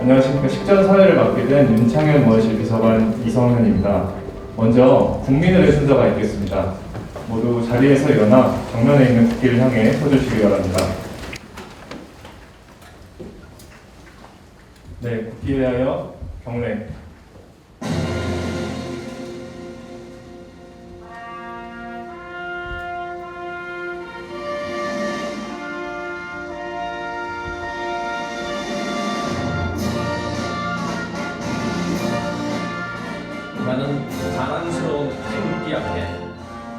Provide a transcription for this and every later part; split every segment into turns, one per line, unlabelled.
안녕하십니까. 식전사회를 맡게 된 윤창현 의원실 비서관 이성현입니다. 먼저 국민의례 순서가 있겠습니다. 모두 자리에서 일어나 정면에 있는 국기를 향해 서주시기 바랍니다. 네, 국기에 대하여 경례.
나는 자랑스러운 태극기 앞에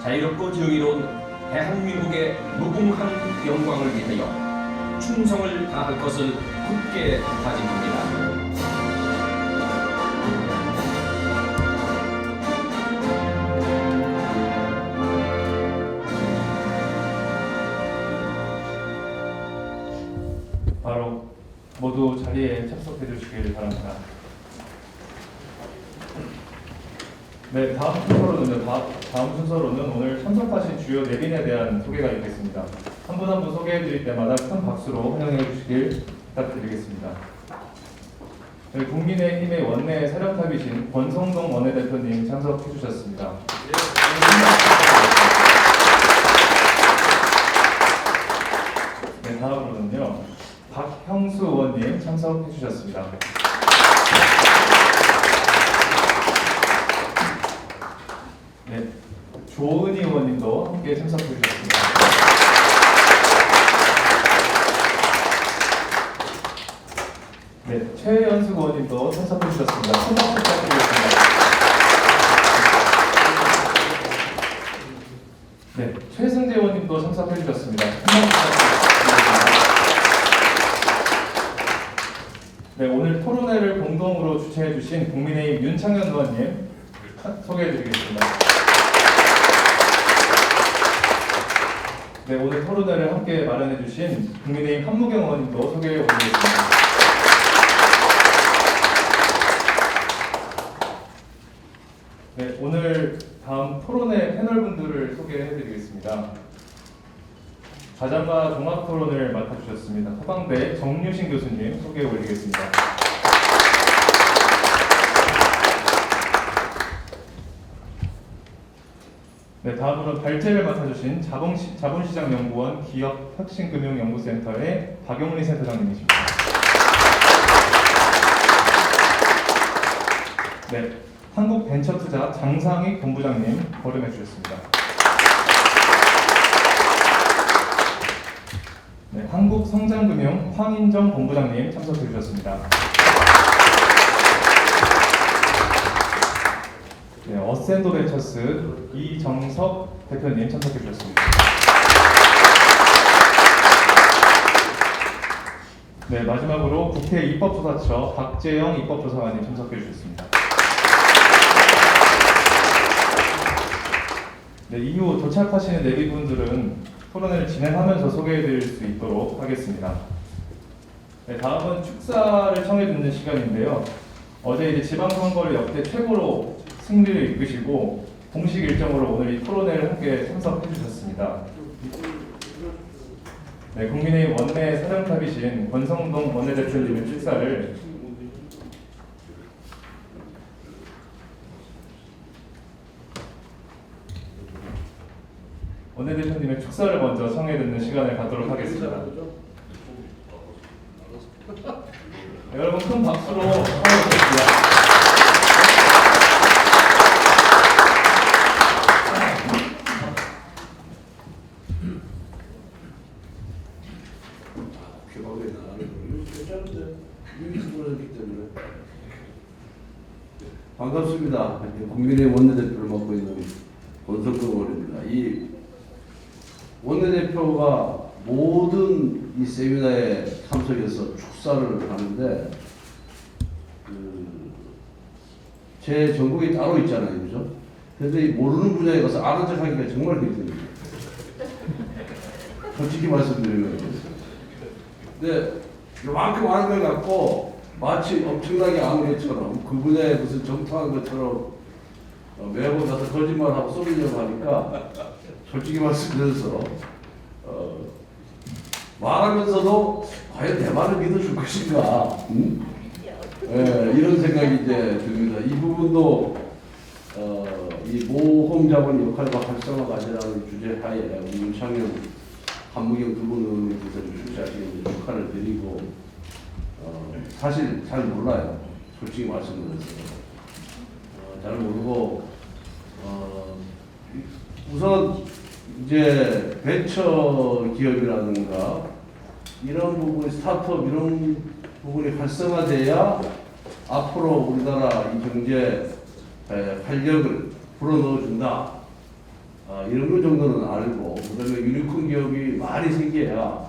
자유롭고 정의로운 대한민국의 무궁한 영광을 위하여 충성을 다할 것을 굳게 다짐합니다.
바로 모두 자리에 착석해 주시길 바랍니다. 네, 다음 순서로는 오늘 참석하신 주요 내빈에 대한 소개가 있겠습니다. 한 분 한 분 소개해 드릴 때마다 큰 박수로 환영해 주시길 부탁드리겠습니다. 네, 국민의힘의 원내 사령탑이신 권성동 원내대표님 참석해 주셨습니다. 네, 다음으로는요, 박형수 의원님 참석해 주셨습니다. 네, 조은희 의원님도 함께 참석해 주셨습니다. 네, 최연숙 의원님도 참석해 주셨습니다. 큰 박수 부탁드리겠습니다. 네, 최승재 의원님도 참석해 주셨습니다. 큰 박수 부탁드리겠습니다. 네, 오늘 토론회를 공동으로 주최해 주신 국민의힘 윤창현 의원님 소개해 드리겠습니다. 네, 오늘 토론회를 함께 마련해 주신 국민의힘 한무경 의원님도 소개해 드리겠습니다. 네, 오늘 다음 토론회 패널분들을 소개해 드리겠습니다. 자장가 종합 토론을 맡아주셨습니다. 서강대 정유신 교수님 소개해 올리겠습니다. 네, 다음으로 발제를 맡아주신 자본시장연구원 기업혁신금융연구센터의 박용리 센터장님이십니다. 네, 한국벤처투자 장상익 본부장님 거름해 주셨습니다. 네, 한국성장금융 황인정 본부장님 참석해 주셨습니다. 네, 어센도벤처스 이정석 대표님 참석해 주셨습니다. 네, 마지막으로 국회 입법조사처 박재영 입법조사관님 참석해 주셨습니다. 네, 이후 도착하시는 내비분들은 토론회를 진행하면서 소개해 드릴 수 있도록 하겠습니다. 네, 다음은 축사를 청해 듣는 시간인데요. 어제 이제 지방선거를 역대 최고로 승리를 이끄시고 공식 일정으로 오늘 이 토론회를 함께 참석해 주셨습니다. 네, 국민의힘 원내 사령탑이신 권성동 원내대표님의 축사를 원내대표님의 축사를 먼저 청해 듣는 시간을 갖도록 하겠습니다. 네, 여러분 큰 박수로 청해 주십시오.
반갑습니다. 국민의힘 원내대표를 맡고 있는 권성동 의원입니다. 이 원내대표가 모든 이 세미나에 참석해서 축사를 하는데 제 전공이 따로 있잖아요, 그죠? 그런데 이 모르는 분야에 가서 아는 척하기가 정말 힘듭니다. 솔직히 말씀드리면. 근데 이만큼 아는 걸 갖고 마치 엄청나게 아는 것처럼 그 분야에 무슨 정통한 것처럼 매번 가서 거짓말하고 쏘리려고 하니까 솔직히 말씀드려서 말하면서도 과연 내 말을 믿어줄 것인가? 응? 이런 생각이 이제 듭니다. 이 부분도 이 모험 자본 역할과 활성화 과제라는 주제 하에 우리 윤창현, 한무경 두 분 의원님께서 출시하시는 축하를 드리고 사실 잘 몰라요. 솔직히 말씀드려서 잘 모르고 우선 이제 벤처 기업이라든가 이런 부분이 스타트업 이런 부분이 활성화돼야 앞으로 우리나라 이 경제 활력을 불어넣어준다. 이런 것 정도는 알고 그다음에 유니콘 기업이 많이 생겨야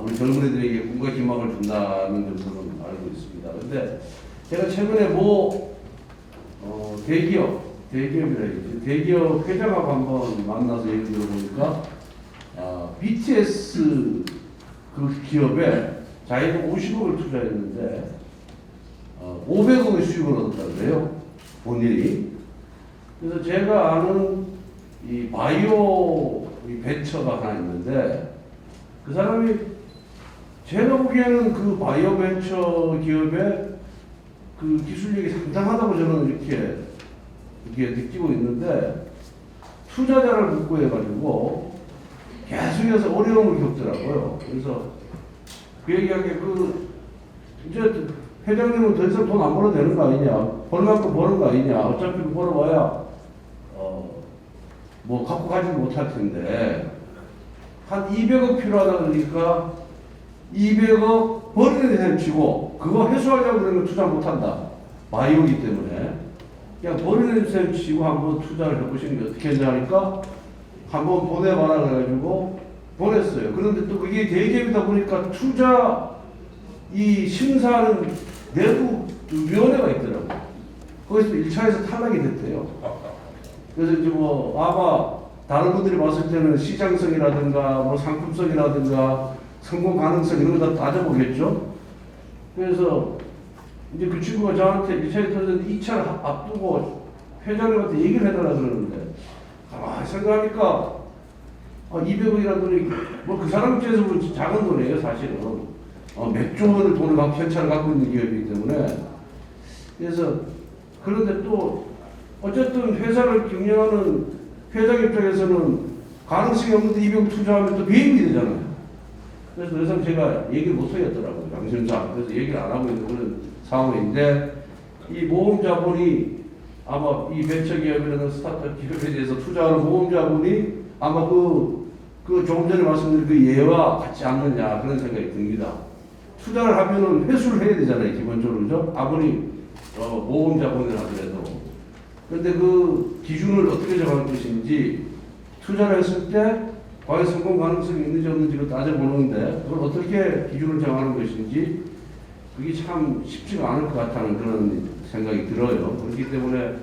우리 젊은이들에게 꿈과 희망을 준다는 정도는 알고 있습니다. 근데 제가 최근에 대기업 회장하고 한번 만나서 얘기 들어보니까 BTS 그 기업에 자기가 50억을 투자했는데 500억의 수익을 얻었다고요, 본인이. 그래서 제가 아는 이 바이오 벤처가 하나 있는데 그 사람이 제가 보기에는 그 바이오 벤처 기업의 그 기술력이 상당하다고 저는 이렇게 느끼고 있는데 투자자를 못 구해가지고 계속해서 어려움을 겪더라고요. 그래서 그 얘기한 게 이제 회장님은 더 이상 돈 안 벌어도 되는 거 아니냐, 벌만큼 버는 거 아니냐, 어차피 벌어봐야 뭐 갖고 가지 못할 텐데 한 200억 필요하다 그러니까 200억 버리는 셈 치고 그거 회수하려고 그러면 투자 못한다. 바이오기 때문에 그냥 버리는 셈 치고 한번 투자를 해보시는 게 어떻게 했냐 하니까 한번 보내봐라 그래가지고 보냈어요. 그런데 또 그게 대기업이다 보니까 투자 이 심사하는 내부 위원회가 있더라고요. 거기서 1차에서 탈락이 됐대요. 그래서 이제 뭐 아마 다른 분들이 봤을 때는 시장성이라든가 뭐 상품성이라든가 성공 가능성 이런 거 다 따져보겠죠. 그래서 이제 그 친구가 저한테 1차에 터졌는데 2차를 앞두고 회장님한테 얘기를 해달라 그러는데 가만히 생각하니까 200억이라는 돈이 뭐 그 사람 입장에서 보면 작은 돈이에요 사실은. 몇 조 원을 돈을 현찰을 갖고 있는 기업이기 때문에. 그래서 그런데 또 어쨌든 회사를 경영하는 회장 입장에서는 가능성이 없는데 200억 투자하면 또 배임이 되잖아요. 그래서 더 이상 제가 얘기를 못 하겠더라고요, 양심상. 그래서 얘기를 안 하고 있는 그런 상황인데, 이 모험 자본이 아마 이 벤처 기업이라는 스타트업 기업에 대해서 투자하는 모험 자본이 아마 그 조금 전에 말씀드린 그 예와 같지 않느냐 그런 생각이 듭니다. 투자를 하면은 회수를 해야 되잖아요, 기본적으로. 그죠? 아무리 모험 자본을 하더라도. 그런데 그 기준을 어떻게 정할 것인지, 투자를 했을 때 과연 성공 가능성이 있는지 없는지를 따져보는데 그걸 어떻게 기준을 정하는 것인지 그게 참 쉽지가 않을 것 같다는 그런 생각이 들어요. 그렇기 때문에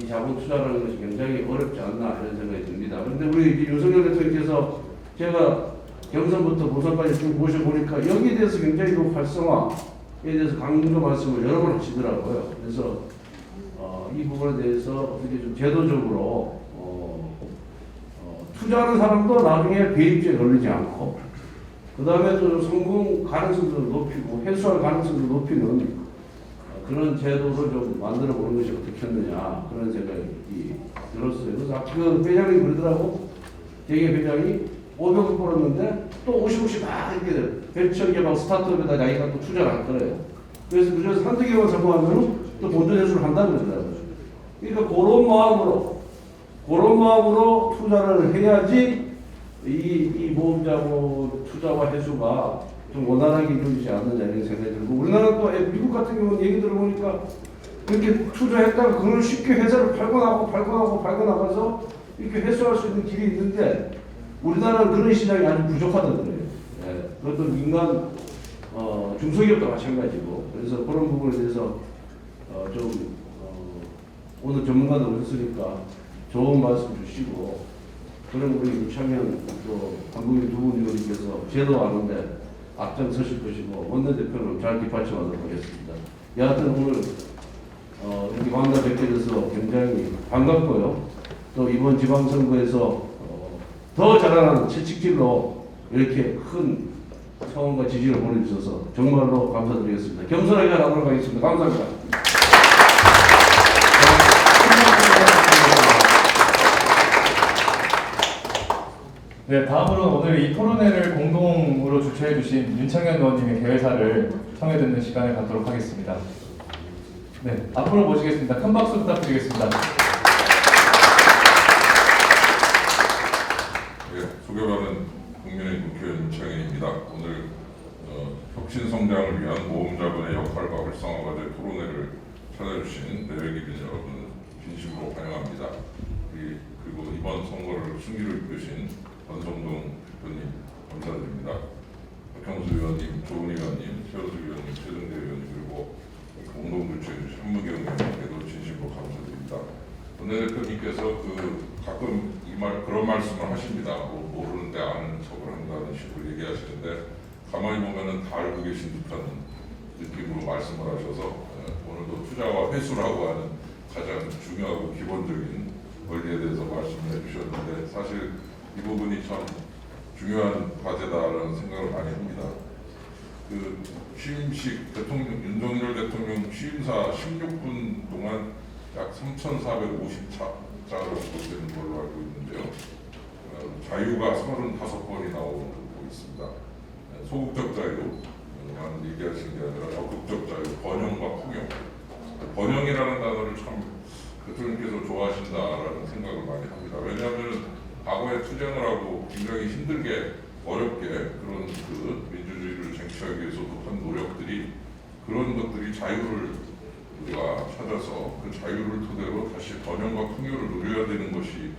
이 자본 투자라는 것이 굉장히 어렵지 않나 이런 생각이 듭니다. 그런데 우리 윤석열 대통령께서 제가 경선부터 보선까지 쭉 모셔보니까 여기에 대해서 굉장히 그 활성화에 대해서 강조 말씀을 여러 번 하시더라고요. 그래서 이 부분에 대해서 어떻게 좀 제도적으로 투자하는 사람도 나중에 배입죄에 걸리지 않고 그 다음에 또 성공 가능성도 높이고 회수할 가능성도 높이는 그런 제도를 좀 만들어 보는 것이 어떻겠느냐 그런 생각이 들었어요. 그래서 그 회장이 그러더라고. 대기업 회장이 500억 벌었는데 또 50억씩 막 이렇게 벤처기업 스타트업에다 자기가 또 투자를 할 거예요. 그래서 그중에서 한두 개만 성공하면 또 본전 회수를 한다는 거더라고요. 그러니까 그런 마음으로 투자를 해야지 이 모험자본 투자와 회수가 좀 원활하게 이루어지지 않느냐 이런 생각이 들고, 우리나라 또 미국 같은 경우는 얘기 들어보니까 그렇게 투자했다가 그걸 쉽게 회사를 팔고 나가서 이렇게 회수할 수 있는 길이 있는데 우리나라는 그런 시장이 아주 부족하다더래요. 그것도 민간 중소기업도 마찬가지고. 그래서 그런 부분에 대해서 오늘 전문가들 오셨으니까 좋은 말씀 주시고, 그럼 우리 윤창현 또 한국인 두 분 의원님께서 제도 아는데 앞장서실 것이고 원내대표는 잘 뒷받침하도록 하겠습니다. 여하튼 오늘 이렇게 만나 뵙게 돼서 굉장히 반갑고요. 또 이번 지방선거에서 더 자라나는 채찍질로 이렇게 큰 성원과 지지를 보내주셔서 정말로 감사드리겠습니다. 겸손하게 하도록 하겠습니다. 감사합니다.
네, 다음으로 오늘 이 토론회를 공동으로 주최해 주신 윤창현 의원님의 개회사를 청해 듣는 시간을 갖도록 하겠습니다. 네, 앞으로 모시겠습니다. 큰 박수 부탁드리겠습니다.
네, 소개받은 국민의힘 국회의원 윤창현입니다. 오늘 혁신 성장을 위한 모험자본의 역할과 활성화가 될 토론회를 찾아주신 내외기빈 여러분 진심으로 환영합니다. 그리고 이번 선거를 승리로 이끄신 권성동 대표님 감사드립니다. 박형수 의원님, 조은희 의원님, 최호수 의원님, 최승대 의원님 그리고 공동 주최해주신 한무경 의원님께도 진심으로 감사드립니다. 원내대표님께서 가끔 그런 말씀을 하십니다. 모르는데 아는 척을 한다는 식으로 얘기하시는데 가만히 보면은 다 알고 계신 듯한 느낌으로 말씀을 하셔서 오늘도 투자와 회수라고 하는 가장 중요하고 기본적인 원리에 대해서 말씀을 해주셨는데 사실 이 부분이 참 중요한 과제다라는 생각을 많이 합니다. 취임식 윤석열 대통령 취임사 16분 동안 약 3,450자로 기록되는 걸로 알고 있는데요. 자유가 35번이 나오고 있습니다. 소극적 자유만 얘기하시는 게 아니라 적극적 자유, 번영과 풍요. 번영이라는 단어를 참 대통령께서 좋아하신다라는 생각을 많이 합니다. 왜냐하면 과거에 투쟁을 하고 굉장히 힘들게 어렵게 그런 민주주의를 쟁취하기 위해서 한 노력들이 그런 것들이 자유를 우리가 찾아서 그 자유를 토대로 다시 번영과 풍요를 누려야 되는 것이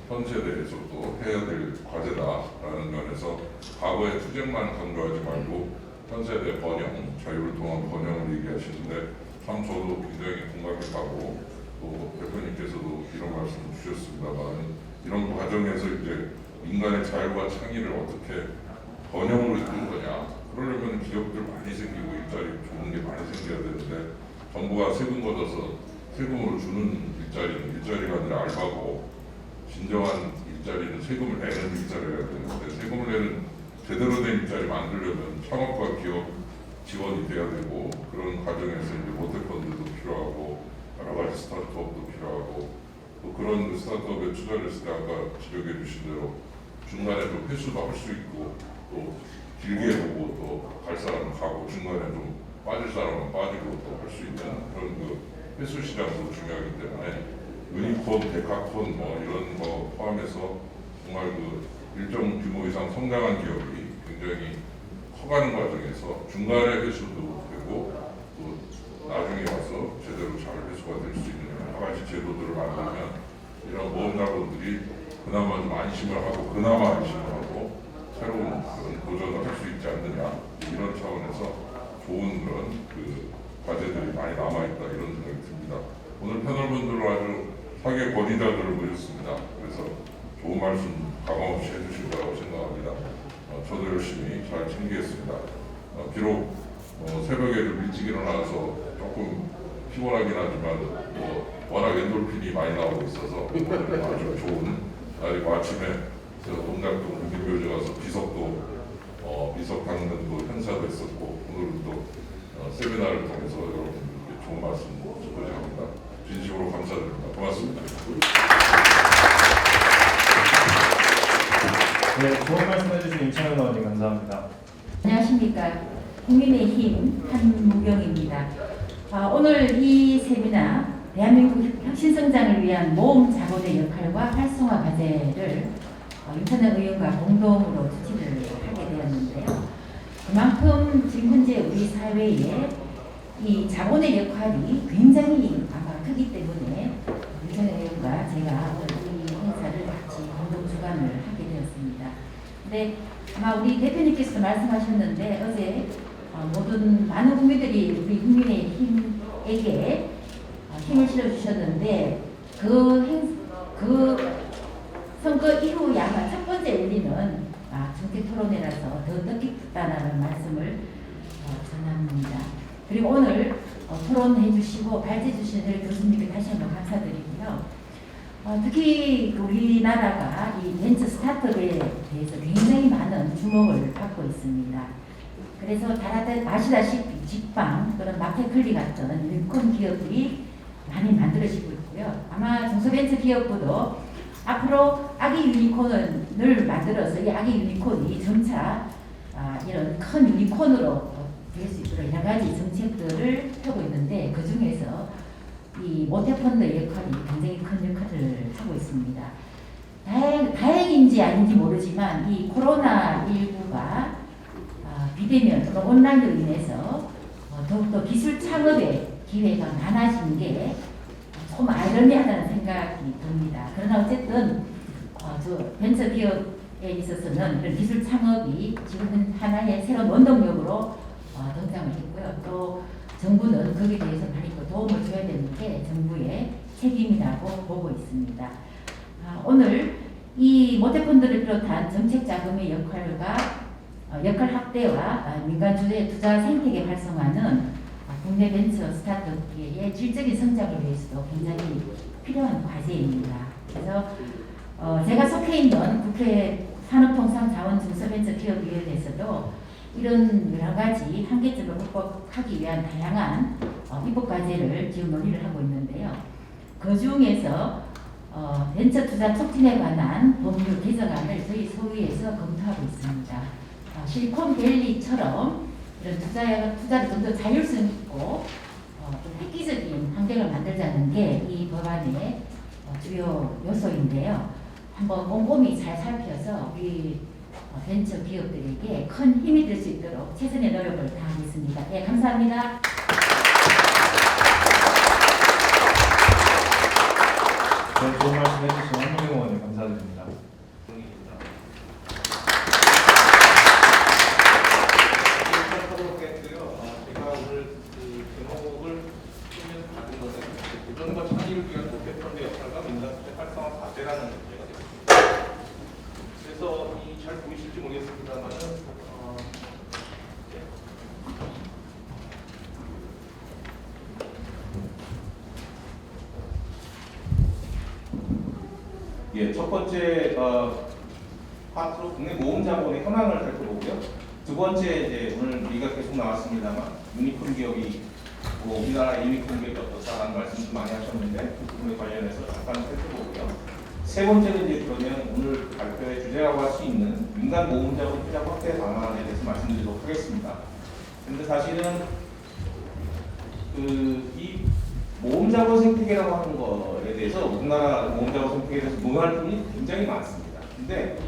현 세대에서도 해야 될 과제다라는 면에서 과거의 투쟁만 강조하지 말고 현 세대 번영, 자유를 통한 번영을 얘기하시는데 참 저도 굉장히 공감이 가고 또 대표님께서도 이런 말씀을 주셨습니다만 이런 과정에서 이제 인간의 자유와 창의를 어떻게 번영으로 이끄는 거냐. 그러려면 기업들 많이 생기고 일자리 좋은 게 많이 생겨야 되는데 정부가 세금 걷어서 세금으로 주는 일자리가 아니라 알바고 진정한 일자리는 세금을 내는 일자리가 되는데 세금을 내는 제대로 된 일자리 만들려면 창업과 기업 지원이 돼야 되고 그런 과정에서 이제 모태펀드도 필요하고 여러 가지 스타트업도 필요하고 또 그런 스타트업에 투자를 했을 때 아까 지적해 주신 대로 중간에 좀 회수도 할 수 있고 또 길게 보고 또 갈 사람은 가고 중간에 좀 빠질 사람은 빠지고 또 할 수 있는 그런 회수 시장도 중요하기 때문에 유니콘, 데카콘 이런 거 포함해서 정말 일정 규모 이상 성장한 기업이 굉장히 커가는 과정에서 중간에 회수도 되고 또 나중에 와서 제대로 잘 회수가 될 수 있는 여러 가지 제도들을 만들면 이런 모험자분들이 그나마 좀 안심을 하고 그나마 안심을 하고 새로운 그런 도전을 할 수 있지 않느냐 이런 차원에서 좋은 그런 과제들이 많이 남아있다 이런 생각이 듭니다. 오늘 패널분들은 아주 사회 권위자들을 모셨습니다. 그래서 좋은 말씀 가감없이 해주실 거라고 생각합니다. 저도 열심히 잘 챙기겠습니다. 비록 새벽에 좀 일찍 일어나서 조금 피곤하긴 하지만 워낙 엔돌핀이 많이 나오고 있어서 오늘 아주 좋은 날이고 아침에 동작동 국민묘지 가서 비석 당근도 행사도 했었고 오늘은 또 세미나를 통해서 여러분들께 좋은 말씀 듣고자 합니다. 진심으로 감사드립니다. 고맙습니다.
네, 좋은 말씀 해주신 윤창현 의원님 감사합니다.
안녕하십니까. 국민의힘 한무경입니다. 오늘 이 세미나 대한민국 혁신성장을 위한 모험 자본의 역할과 활성화 과제를 윤창현 의원과 공동으로 주최를 하게 되었는데요. 그만큼 지금 현재 우리 사회에 이 자본의 역할이 굉장히 아마 크기 때문에 윤창현 의원과 제가 오늘 이 행사를 같이 공동 주관을 하게 되었습니다. 근데 아마 우리 대표님께서도 말씀하셨는데 어제 모든 많은 국민들이 우리 국민의힘에게 힘을 실어주셨는데 그 선거 이후에 아마 첫 번째 의리는 정책 토론회라서 더 뜻깊다라는 말씀을 전합니다. 그리고 오늘 토론해 주시고 발제해 주신 교수님께 다시 한번 감사드리고요. 특히 우리나라가 이 벤처 스타트업에 대해서 굉장히 많은 주목을 받고 있습니다. 그래서 다들 아시다시피 직방 또는 마켓클리 같은 유니콘 기업들이 많이 만들어지고 있고요. 아마 중소벤처 기업부도 앞으로 아기 유니콘을 만들어서 이 아기 유니콘이 점차 이런 큰 유니콘으로 될 수 있도록 여러 가지 정책들을 펴고 있는데 그 중에서 이 모태펀드의 역할이 굉장히 큰 역할을 하고 있습니다. 다행인지 아닌지 모르지만 이 코로나19가 비대면 또는 온라인으로 인해서 더욱더 기술 창업의 기회가 많아진 게 조금 아이러니하다는 생각이 듭니다. 그러나 어쨌든 저 벤처 기업에 있어서는 이런 기술 창업이 지금 하나의 새로운 원동력으로 등장을 했고요. 또 정부는 거기에 대해서 많이 도움을 줘야 되는 게 정부의 책임이라고 보고 있습니다. 오늘 이 모태펀드를 비롯한 정책 자금의 역할 확대와 민간 주도의 투자 생태계 활성화는 국내 벤처 스타트업계의 질적인 성장을 위해서도 굉장히 필요한 과제입니다. 그래서 제가 속해 있는 국회 산업통상자원중소벤처기업위원회에서도 이런 여러 가지 한계점을 극복하기 위한 다양한 입법 과제를 지금 논의를 하고 있는데요. 그 중에서 벤처 투자 촉진에 관한 법률 개정안을 저희 소위에서 검토하고 있습니다. 실리콘밸리처럼 이런 투자를 좀 더 자율성 있고 좀 획기적인 환경을 만들자는 게 이 법안의 주요 요소인데요. 한번 꼼꼼히 잘 살펴서 우리 벤처 기업들에게 큰 힘이 될 수 있도록 최선의 노력을 다하겠습니다. 네, 감사합니다.
네, 좋은 말씀 해주신 한동영 의원님 감사드립니다.
제가 오늘 그 제목을 쓰면 받은 것은 도전과 창의를 위한 모태펀드 역할과 민간투자 활성화 과제라는 문제가 되었습니다. 그래서 이 잘 보이실지 모르겠습니다만은
첫 번째 파트로 국내 모험 자본의 현황을 살펴보고요. 두 번째 이제 오늘 얘기가 계속 나왔습니다만 유니콘 기업이 우리나라 유니콘 기업이 어떻다라는 말씀도 많이 하셨는데 그 부분에 관련해서 잠깐 살펴보고요. 세 번째는 이제 그러면 오늘 발표의 주제라고 할 수 있는 민간 모험 자본 투자 확대 방안에 대해서 말씀드리도록 하겠습니다. 그런데 사실은 이 모험 자본 생태계라고 하는 거에 대해서 우리나라 모험 자본 생태계에 대해서 논할 부분이 굉장히 많습니다. 근데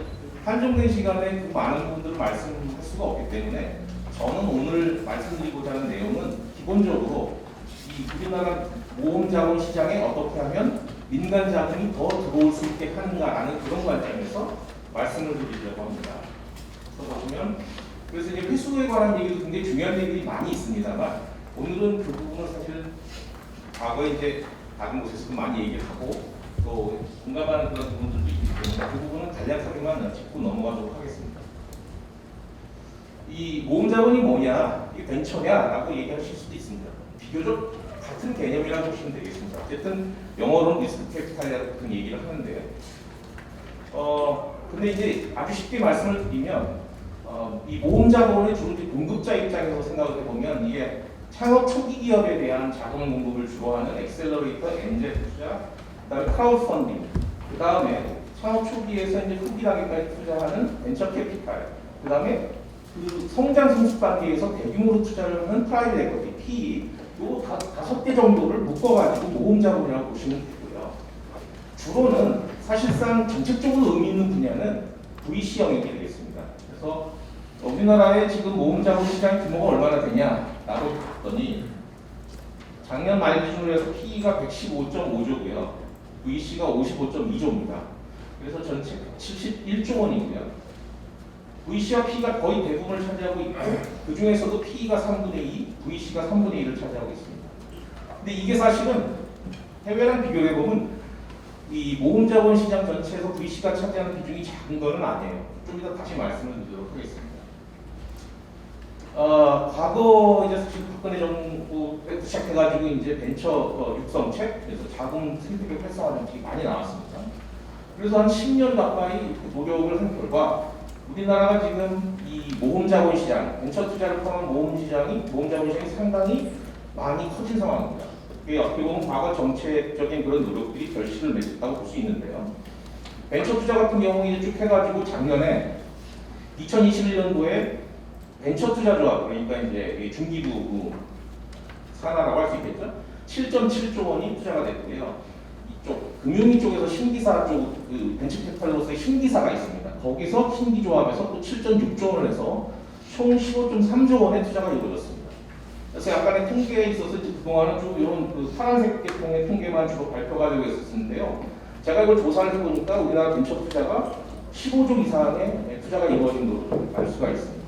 한정된 시간에 그 많은 부분들을 말씀할 수가 없기 때문에 저는 오늘 말씀드리고자 하는 내용은 기본적으로 이 우리나라 모험 자본 시장에 어떻게 하면 민간 자금이 더 들어올 수 있게 하는가라는 그런 관점에서 말씀을 드리려고 합니다. 그래서 보시면 그래서 이제 회수에 관한 얘기도 굉장히 중요한 얘기들이 많이 있습니다만 오늘은 그 부분을 사실 과거에 이제 다른 곳에서도 많이 얘기를 하고 또 공감하는 그런 부분들도 있기 때문에 그 부분은 간략하게만 짚고 넘어가도록 하겠습니다. 이 모험 자본이 뭐냐, 이 벤처냐라고 얘기하실 수도 있습니다. 비교적 같은 개념이라고 보시면 되겠습니다. 어쨌든 영어로는 리스크 캐피탈 같은 얘기를 하는데, 근데 이제 아주 쉽게 말씀을 드리면 이 모험 자본의 주로 공급자 입장에서 생각을 해보면 이게 창업 초기 기업에 대한 자금 공급을 주로 하는 엑셀러레이터, 엔젤 투자, 그다음에 크라우드 펀딩, 그다음에 창업 초기에서 이제 후기하기까지 투자하는 벤처 캐피탈, 그다음에 그 성장 성숙 단계에서 대규모로 투자를 하는 프라이빗 에쿼티, PE, 요 5개 정도를 묶어가지고 모험 자본이라고 보시면 되고요. 주로는 사실상 정책적으로 의미 있는 분야는 VC형이 되겠습니다. 그래서 우리나라의 지금 모험 자본 시장 규모가 얼마나 되냐라고 봤더니 작년 말 기준으로 해서 PE가 115.5조고요. VC가 55.2조입니다. 그래서 전체 71조 원이고요. VC와 P가 거의 대부분을 차지하고 있고 그 중에서도 P가 3분의 2, VC가 3분의 1을 차지하고 있습니다. 근데 이게 사실은 해외랑 비교해 보면 이 모험 자본 시장 전체에서 VC가 차지하는 비중이 작은 거는 아니에요. 좀 이따 다시 말씀을 드리도록 하겠습니다. 과거 이제 지금 박근혜 정부 시작해가지고 이제 벤처 육성책, 그래서 자금 생태계 활성화 정책이 많이 나왔습니다. 그래서 한 10년 가까이 노력을 한 결과 우리나라가 지금 이 모험자본 시장, 벤처 투자를 포함한 모험자본 시장이 상당히 많이 커진 상황입니다. 이게 어떻게 보면 과거 정책적인 그런 노력들이 결실을 맺었다고 볼 수 있는데요. 벤처 투자 같은 경우에 쭉 해가지고 작년에 2021년도에 벤처 투자 조합, 그러니까 이제 중기부 산하라고 할 수 있겠죠. 7.7조 원이 투자가 됐고요. 이쪽 금융위 쪽에서 신기사 쪽 벤처 캐피탈로서의 신기사가 있습니다. 거기서 신기조합에서 또 7.6조 원을 해서 총 15.3조 원의 투자가 이루어졌습니다. 그래서 약간의 통계에 있어서 이제 그동안은 좀 이런 파란색 계통의 통계만 주로 발표가 되고 있었는데요. 제가 이걸 조사를 해보니까 우리나라 벤처 투자가 15조 이상의 투자가 이루어진 걸로 알 수가 있습니다.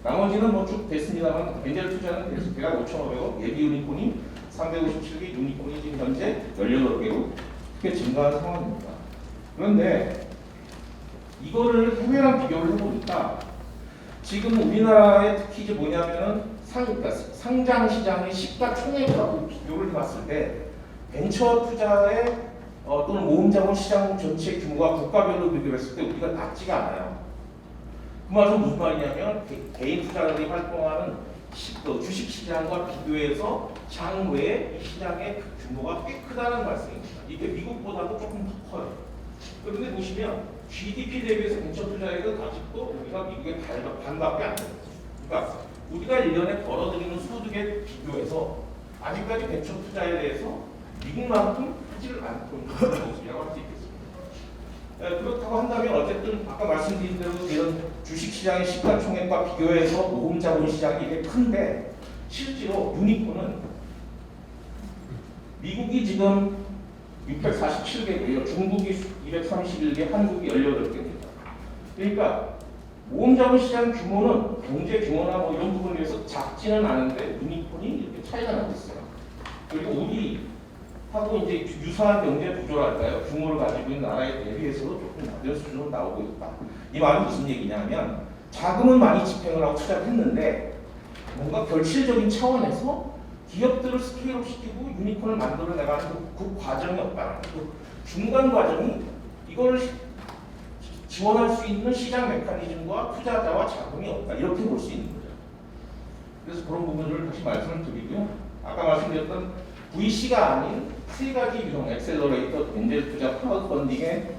나머지는 뭐 쭉 됐습니다만 엔젤 투자는 대략 5,500억, 예비 유니콘이 357개, 유니콘이 지금 현재 18개로 크게 증가한 상황입니다. 그런데 이거를 해외랑 비교를 해보니까 지금 우리나라의 특히 이제 뭐냐면은 그러니까 상장 시장의 시가총액하고 비교를 해봤을 때 벤처 투자의 또는 모험자본 시장 전체 규모가 국가별로 비교했을 때 우리가 낮지가 않아요. 그 말은 무슨 말이냐면 개인 투자자들이 활동하는 주식 시장과 비교해서 장외의 이 시장의 규모가 꽤 크다는 말씀입니다. 이게 미국보다도 조금 더 커요. 그런데 보시면 GDP 대비해서 벤처 투자액은 아직도 우리가 미국의 반밖에 안 됩니다. 그러니까 우리가 1년에 벌어들이는 소득에 비교해서 아직까지 벤처 투자에 대해서 미국만큼 하지를 않고 있는 모습이라고 할 수 있겠습니다. 그렇다고 한다면 어쨌든 아까 말씀드린 대로 이런 주식시장의 시가총액과 비교해서 모험자본 시장이 이게 큰데 실제로 유니콘은 미국이 지금 647개고요. 중국이 231개, 한국이 18개입니다. 그러니까 모험자본 시장 규모는 경제 규모나 뭐 이런 부분에 대해서 작지는 않은데 유니콘이 이렇게 차이가 나고 있어요. 그리고 우리하고 이제 유사한 경제 구조랄까요? 규모를 가지고 있는 나라에 대비해서도 조금 낮은 수준으로 나오고 있다. 이 말은 무슨 얘기냐면 자금은 많이 집행을 하고 투자를 했는데 뭔가 결실적인 차원에서 기업들을 스케일업 시키고 유니콘을 만들어 나가는 그 과정이 없다는 그 중간 과정이 이걸 지원할 수 있는 시장 메커니즘과 투자자와 자금이 없다 이렇게 볼 수 있는 거죠. 그래서 그런 부분을 다시 말씀을 드리고요. 아까 말씀드렸던 VC가 아닌 세 가지 유형 엑셀러레이터, 엔젤 투자, 크라우드 펀딩의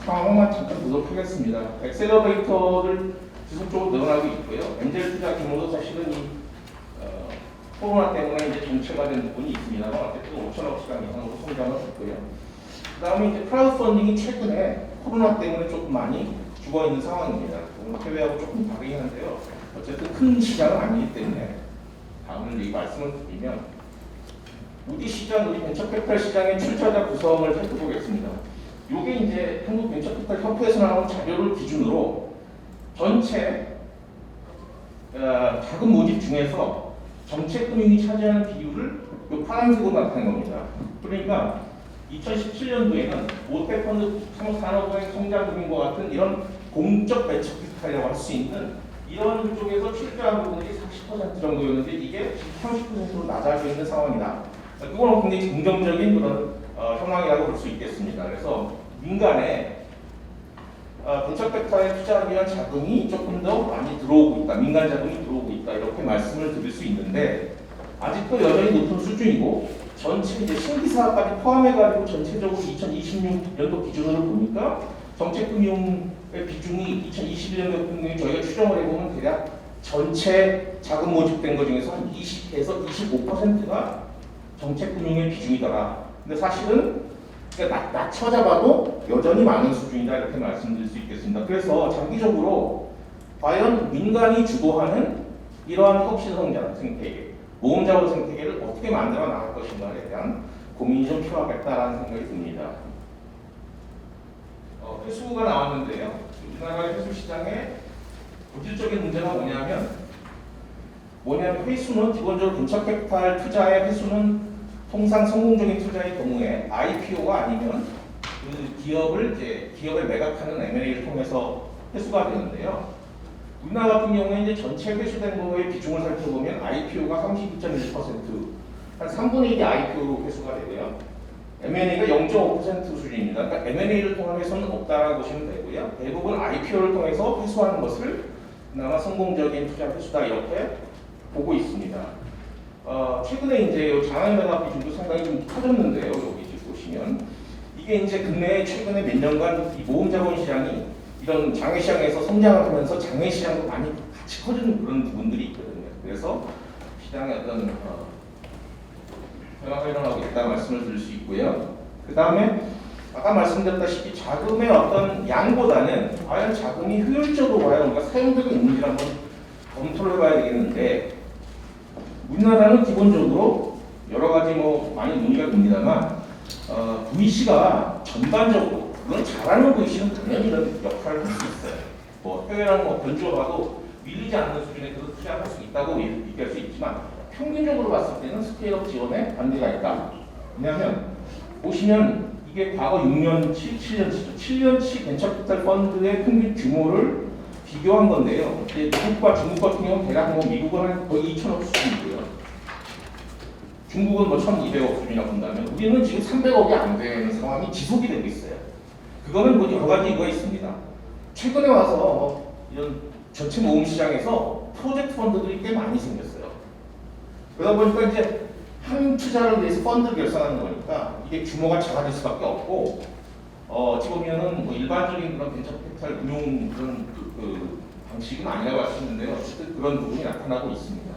상황만 잠깐 보도록 하겠습니다. 엑셀러레이터를 지속적으로 늘어나고 있고요. 엔젤 투자 규모도 사실은 이 코로나 때문에 이제 정체가 된 부분이 있습니다만 어쨌든 5천억 시간 이상으로 성장을 했고요. 그 다음에 이제 크라우드 펀딩이 최근에 코로나 때문에 조금 많이 죽어 있는 상황입니다. 해외하고 조금 다르긴 한데요. 어쨌든 큰 시장은 아니기 때문에 다음을 이 말씀을 드리면 우리 시장, 우리 벤처캐피탈 시장의 출자자 구성을 살펴보겠습니다. 이게 이제 한국벤처캐피탈 협회에서 나온 자료를 기준으로 전체 자금 모집 중에서 정책금융이 차지하는 비율을 이 파란색으로 나타낸 겁니다. 그러니까 2017년도에는 모태펀드, 산업은행, 성장금융과 같은 이런 공적 벤처캐피탈이라고 할 수 있는 이런 쪽에서 출자한 부분이 40% 정도였는데 이게 30%로 낮아져 있는 상황이다. 그건 굉장히 긍정적인 그런 현황이라고 볼 수 있겠습니다. 그래서 민간에 벤처캐피탈에 투자하기 위한 자금이 조금 더 많이 들어오고 있다. 민간 자금이 들어오고 있다. 이렇게 말씀을 드릴 수 있는데 아직도 여전히 높은 수준이고 전체 이제 신기사까지 포함해가지고 전체적으로 2026년도 기준으로 보니까 정책금융의 비중이 2021년도 같은 경우에 저희가 추정을 해보면 대략 전체 자금 모집된 것 중에서 한 20에서 25%가 정책금융의 비중이더라. 근데 사실은 낮춰 잡아도 여전히 많은 수준이다 이렇게 말씀드릴 수 있겠습니다. 그래서 장기적으로 과연 민간이 주도하는 이러한 혁신성장 생태계, 모험자본 생태계를 어떻게 만들어 나갈 것인가에 대한 고민이 좀 필요하겠다라는 생각이 듭니다. 회수가 나왔는데요. 우리나라 회수 시장의 본질적인 문제가 뭐냐면 회수는 기본적으로 벤처캐피탈 투자의 회수는 통상 성공적인 투자의 경우에 IPO가 아니면 그 기업을 매각하는 M&A를 통해서 회수가 되는데요. 우리나라 같은 경우에 이제 전체 회수된 거의 비중을 살펴보면 IPO가 32.1%, 한 3분의 1이 IPO로 회수가 되고요. M&A가 0.5% 수준입니다. 그러니까 M&A를 통해서는 없다라고 보시면 되고요. 대부분 IPO를 통해서 회수하는 것을 그나마 성공적인 투자 회수다 이렇게 보고 있습니다. 최근에 이제 장외연합 비중도 상당히 좀 커졌는데요. 여기 지금 보시면 이게 이제 국내 최근에 몇 년간 이 모험자본 시장이 이런 장외 시장에서 성장을 하면서 장외 시장도 많이 같이 커지는 그런 부분들이 있거든요. 그래서 시장의 어떤 변화가 일어나고 있다 말씀을 드릴 수 있고요. 그 다음에 아까 말씀드렸다시피 자금의 어떤 양보다는 과연 자금이 효율적으로 과연 뭔가 사용되고 있는지를 한번 검토를 해봐야 되겠는데 우리나라는 기본적으로 여러 가지 뭐 많이 논의가 됩니다만 VC가 전반적으로 물론 잘하는 VC는 당연히 이런 역할을 할 수 있어요. 뭐 해외랑 뭐 변주가 봐도 밀리지 않는 수준의 그런 투자를 할 수 있다고 얘기할 수 있지만 평균적으로 봤을 때는 스케일업 지원에 반대가 있다. 왜냐하면 보시면 이게 과거 6년치, 7년치 벤처캐피탈 펀드의 평균 규모를 비교한 건데요. 이제 미국과 중국 같은 경우는 대략 뭐 미국은 한 거의 2천억 수준이고요. 중국은 뭐 1,200억 수준이라고 본다면 우리는 지금 300억이 안 되는 상황이 지속이 되고 있어요. 그거는 뭐 여러 가지 이유가 있습니다. 최근에 와서 이런 전체 모금 시장에서 프로젝트 펀드들이 꽤 많이 생겼어요. 그러다 보니까 이제 한 투자를 위해서 펀드를 결성하는 거니까 이게 규모가 작아질 수밖에 없고 어찌 보면은 뭐 일반적인 그런 벤처 캐피탈 운용 그런 그 방식은 아니라고 할 수 있는데요. 어쨌든 그런 부분이 나타나고 있습니다.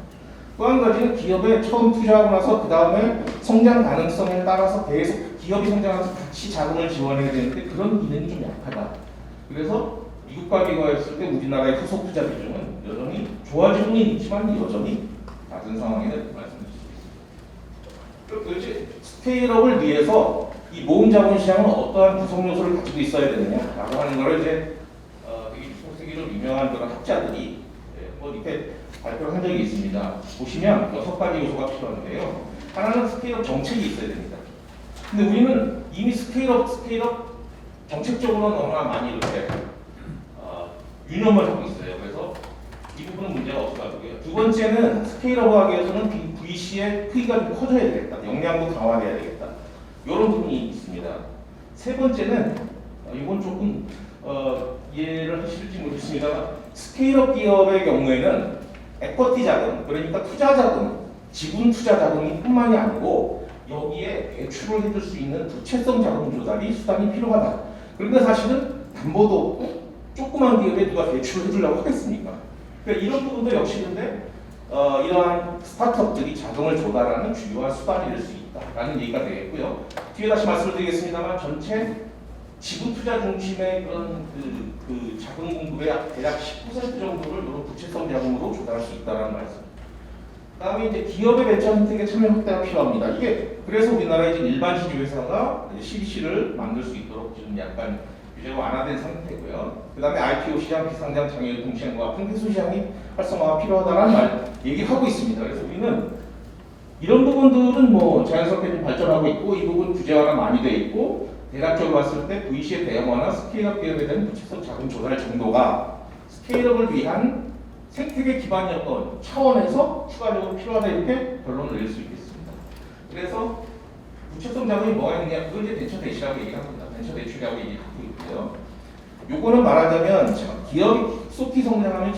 또 한 가지는 기업에 처음 투자하고 나서 그 다음에 성장 가능성에 따라서 계속 기업이 성장하면서 같이 자금을 지원해야 되는데 그런 기능이 좀 약하다. 그래서 미국과 비교했을 때 우리나라의 후속 투자 비중은 여전히 좋아지고는 있지만 여전히 낮은 상황에 말씀드릴 수 있습니다. 그리고 이제 스케일업을 위해서 이 모금 자본 시장은 어떠한 구성 요소를 가지고 있어야 되느냐라고 하는 것을 이제 되게 세계적으로 유명한 그런 학자들이 뭐 이렇게 발표를 한 적이 있습니다. 보시면 6가지 요소가 필요한데요. 하나는 스케일업 정책이 있어야 됩니다. 근데 우리는 이미 스케일업 정책적으로 너무나 많이 이렇게 유념을 하고 있어요. 그래서 이 부분은 문제가 없어가지고요. 두 번째는 스케일업을 하기 위해서는 VC의 크기가 좀 커져야 되겠다. 역량도 강화돼야 되겠다. 이런 부분이 있습니다. 세 번째는 이건 조금 이해를 하실지 모르겠습니다만 스케일업 기업의 경우에는 에쿼티 자금, 그러니까 투자 자금, 지분 투자 자금이 뿐만이 아니고 여기에 대출을 해줄 수 있는 부채성 자금 조달이 수단이 필요하다. 그런데 사실은 담보도 없고 조그만 기업에 누가 대출을 해주려고 하겠습니까? 그러니까 이런 부분도 역시 근데 이러한 스타트업들이 자금을 조달하는 주요한 수단이 될 수 있다라는 얘기가 되겠고요. 뒤에 다시 말씀을 드리겠습니다만 전체 지분 투자 중심의 그런 그 자금 공급의 대략 10% 정도를 이런 부채성 자금으로 조달할 수 있다는 말씀. 그다음에 이제 기업의 벤처 선택에 참여 확대가 필요합니다. 이게 그래서 우리나라의 이제 일반 시주 회사가 CBC를 만들 수 있도록 지금 약간 규제가 완화된 상태고요. 그다음에 IPO 시장, 비상장 장애 동시행과 펀드 시장이 활성화가 필요하다는 말 얘기하고 있습니다. 그래서 우리는 이런 부분들은 뭐 자연스럽게 좀 발전하고 있고 이 부분 규제화가 많이 돼 있고 대략적으로 봤을 때 VC의 대형화나 스케일업 기업에 대한 부채성 자금 조달 정도가 스케일업을 위한 생태계 기반이었던 차원에서 추가적으로 필요하다 이렇게 결론을 낼 수 있겠습니다. 그래서 부채성 자금이 뭐가 있느냐 그걸 이제 벤처 대출이라고 얘기합니다. 벤처 대출이라고 얘기하고 있고요. 요거는 말하자면 기업이 속히 성장하면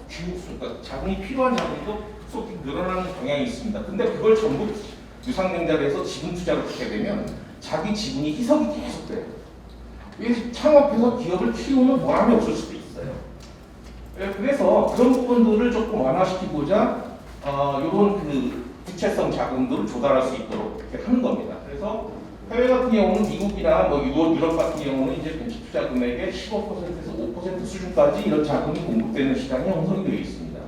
그러니까 자금이 필요한 자금도 속히 늘어나는 경향이 있습니다. 근데 그걸 전부 유상증자를 해서 지분 투자를 하게 되면 자기 지분이 희석이 계속돼요. 창업해서 기업을 키우는 보람이 없을 수도 있어요. 그래서 그런 부분들을 조금 완화시키고자 이런 그 부채성 자금들을 조달할 수 있도록 이렇게 하는 겁니다. 그래서 해외 같은 경우는 미국이나 뭐 유럽 같은 경우는 이제 벤처 투자 금액의 15%에서 5% 수준까지 이런 자금이 공급되는 시장이 형성이 되어 있습니다.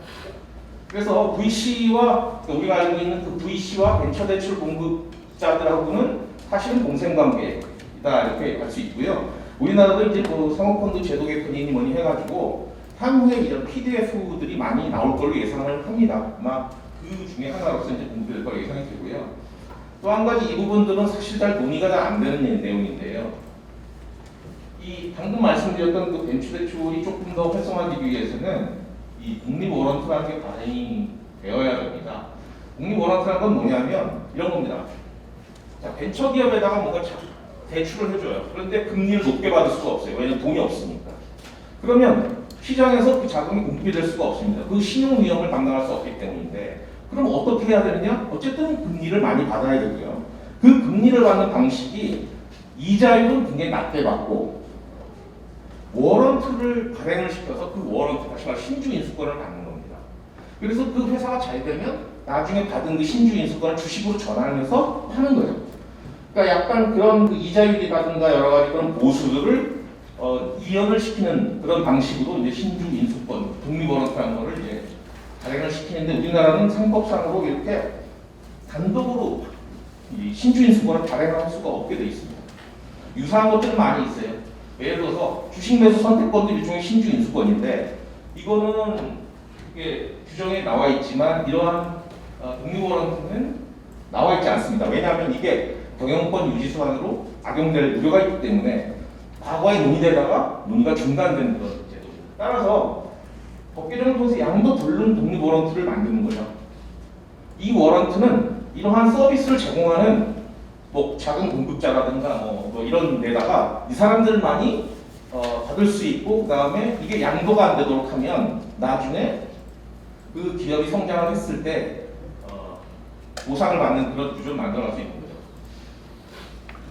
그래서 VC와 우리가 알고 있는 그 VC와 벤처 대출 공급자들하고는 사실은 공생관계이다 이렇게 할 수 있고요. 우리나라도 이제 그 상호펀드 제도 개편이니 뭐니 해가지고 향후에 이런 PDF들이 많이 나올 걸로 예상을 합니다. 아마 그 중에 하나로서 이제 공부될 걸로 예상이 되고요. 또 한 가지 이 부분들은 사실 잘 논의가 잘 안 되는 내용인데요. 이 방금 말씀드렸던 그 벤처 대출이 조금 더 활성화되기 위해서는 이 독립 워런트라는 게 발행이 되어야 됩니다. 독립 워런트라는 건 뭐냐면 이런 겁니다. 자, 벤처기업에다가 뭔가 대출을 해줘요. 그런데 금리를 높게 받을 수가 없어요. 왜냐면 돈이 없으니까. 그러면 시장에서 그 자금이 공급될 수가 없습니다. 그 신용 위험을 감당할 수 없기 때문인데, 그럼 어떻게 해야 되느냐? 어쨌든 금리를 많이 받아야 되고요. 그 금리를 받는 방식이 이자율은 굉장히 낮게 받고 워런트를 발행을 시켜서 그 워런트, 다시 말해 신주 인수권을 받는 겁니다. 그래서 그 회사가 잘 되면 나중에 받은 그 신주 인수권을 주식으로 전환해서 하는 거죠. 그러니까 약간 그런 그 이자율이라든가 여러 가지 그런 보수들을 이연을 시키는 그런 방식으로 이제 신주 인수권, 독립 워런트라는 거를 이제 발행을 시키는데, 우리나라는 상법상으로 이렇게 단독으로 이 신주 인수권을 발행할 수가 없게 돼 있습니다. 유사한 것들은 많이 있어요. 예를 들어서 주식 매수 선택권도 일종의 신주 인수권인데, 이거는 이게 규정에 나와 있지만 이러한 독립 워런트는 나와 있지 않습니다. 왜냐하면 이게 경영권 유지 수단으로 악용될 우려가 있기 때문에 과거에 논의되다가 논의가 중단된 그런 제도입니다. 따라서 법 개정을 통해서 양도 돌른 독립 워런트를 만드는 거죠. 이 워런트는 이러한 서비스를 제공하는 뭐 자금 공급자라든가 뭐 이런 데다가 이 사람들만이 받을 수 있고, 그 다음에 이게 양도가 안 되도록 하면 나중에 그 기업이 성장을 했을 때 보상을 받는 그런 구조를 만들어갈 수 있는 거죠.